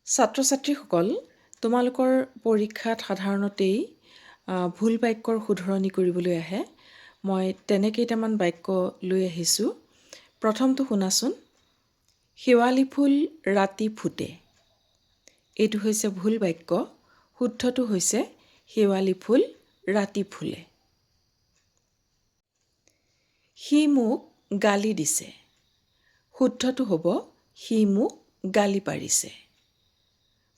ছাত্ৰ-ছাত্ৰীসকল, তোমালোকৰ পৰীক্ষাত সাধাৰণতেই ভুল বাক্যৰ শুধৰণি কৰিবলৈ আহে। মই তেনে কেইটামান বাক্য লৈ আহিছোঁ। প্ৰথমটো শুনাচোন। শেৱালি ফুল ৰাতি ফুটে। এইটো হৈছে ভুল বাক্য। শুদ্ধটো হৈছে শেৱালি ফুল ৰাতি ফুলে। সি মোক গালি দিছে। শুদ্ধটো হ'ব সি মোক গালি পাৰিছে।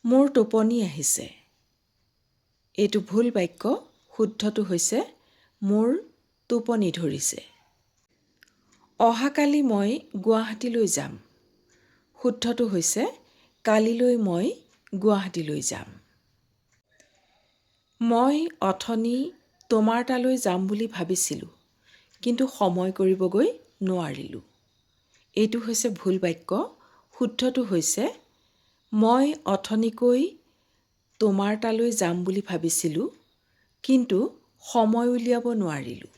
মোৰ টোপনি আহিছে। এইটো ভুল বাক্য। শুদ্ধটো হৈছে মোৰ টোপনি ধৰিছে। অহাকালি মই গুৱাহাটীলৈ যাম। শুদ্ধটো হৈছে কালিলৈ মই গুৱাহাটীলৈ যাম। মই অথনি তোমাৰ তালৈ যাম বুলি ভাবিছিলোঁ, কিন্তু সময় কৰিবগৈ নোৱাৰিলোঁ। এইটো হৈছে ভুল বাক্য। শুদ্ধটো হৈছে মই অথনিকৈ তোমাৰ তালৈ যাম বুলি ভাবিছিলোঁ, কিন্তু সময় উলিয়াব নোৱাৰিলোঁ।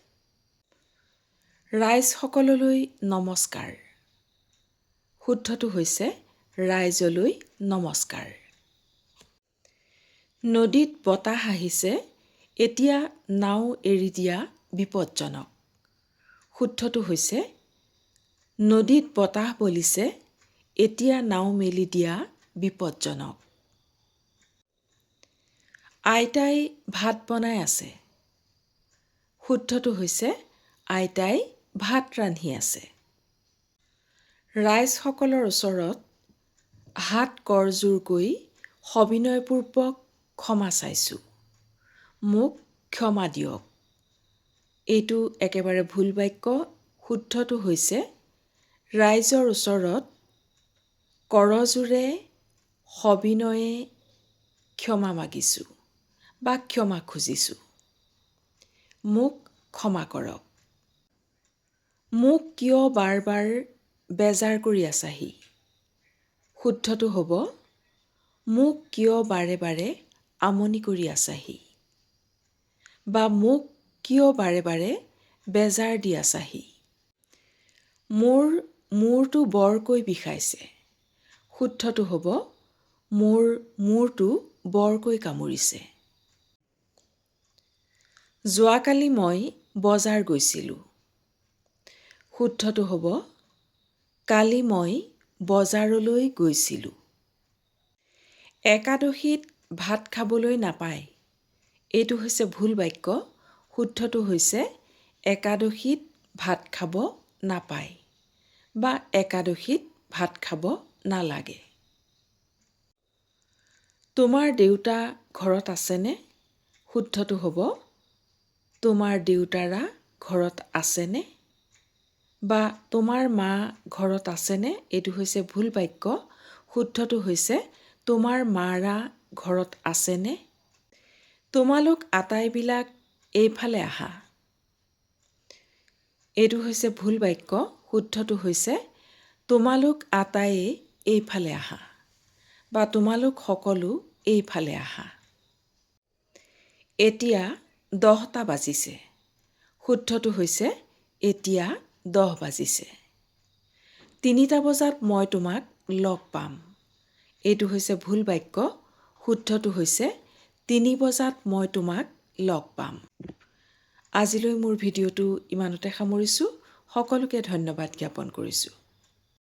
ৰাইজসকললৈ নমস্কাৰ। শুদ্ধটো হৈছে ৰাইজলৈ নমস্কাৰ। নদীত বতাহ আহিছে, এতিয়া নাও এৰি দিয়া বিপদজনক। শুদ্ধটো হৈছে নদীত বতাহ বলিছে, এতিয়া নাও মেলি দিয়া বিপদজনক। আইতাই ভাত বনাই আছে। শুদ্ধটো হৈছে আইতাই ভাত ৰান্ধি আছে। ৰাইজসকলৰ ওচৰত হাত কৰযোৰ কৰি সবিনয়পূৰ্বক ক্ষমা চাইছোঁ। মোক ক্ষমা দিয়ক। এইটো একেবাৰে ভুল বাক্য। শুদ্ধটো হৈছে ৰাইজৰ ওচৰত কৰজোৰে সবিনয়ে ক্ষমা মাগিছোঁ বা ক্ষমা খুজিছোঁ। মোক ক্ষমা কৰক। মোক কিয় বাৰ বাৰ বেজাৰ কৰি আছাহি? শুদ্ধটো হ'ব মোক কিয় বাৰে বাৰে আমনি কৰি আছাহি বা মোক কিয় বাৰে বাৰে বেজাৰ দি আছাহি। মোৰ মূৰটো বৰকৈ বিষাইছে। শুদ্ধটো হ'ব মোৰ মূৰটো বৰকৈ কামুৰিছে। যোৱাকালি মই বজাৰ গৈছিলোঁ। শুদ্ধটো হ'ব কালি মই বজাৰলৈ গৈছিলোঁ। একাদশীত ভাত খাবলৈ নাপায়। এইটো হৈছে ভুল বাক্য। শুদ্ধটো হৈছে একাদশীত ভাত খাব নাপায় বা একাদশীত ভাত খাব নালাগে। তোমাৰ দেউতা ঘৰত আছেনে? শুদ্ধটো হ'ব তোমাৰ দেউতাৰা ঘৰত আছেনে বা তোমাৰ মা ঘৰত আছেনে? এইটো হৈছে ভুল বাক্য। শুদ্ধটো হৈছে তোমাৰ মাৰা ঘৰত আছেনে? তোমালোক আটাইবিলাক এইফালে আহা। এইটো হৈছে ভুল বাক্য। শুদ্ধটো হৈছে তোমালোক আটাইয়ে এইফালে আহা বা তোমালোক সকলো এইফালে আহা। এতিয়া 10টা বাজিছে। শুদ্ধটো হৈছে এতিয়া 10 বাজিছে। 3টা বজাত মই তোমাক লগ পাম। এইটো হৈছে ভুল বাক্য। শুদ্ধটো হৈছে 3 বজাত মই তোমাক লগ পাম। আজিলৈ মোৰ ভিডিঅ'টো ইমানতে সামৰিছোঁ। সকলোকে ধন্যবাদ জ্ঞাপন কৰিছোঁ।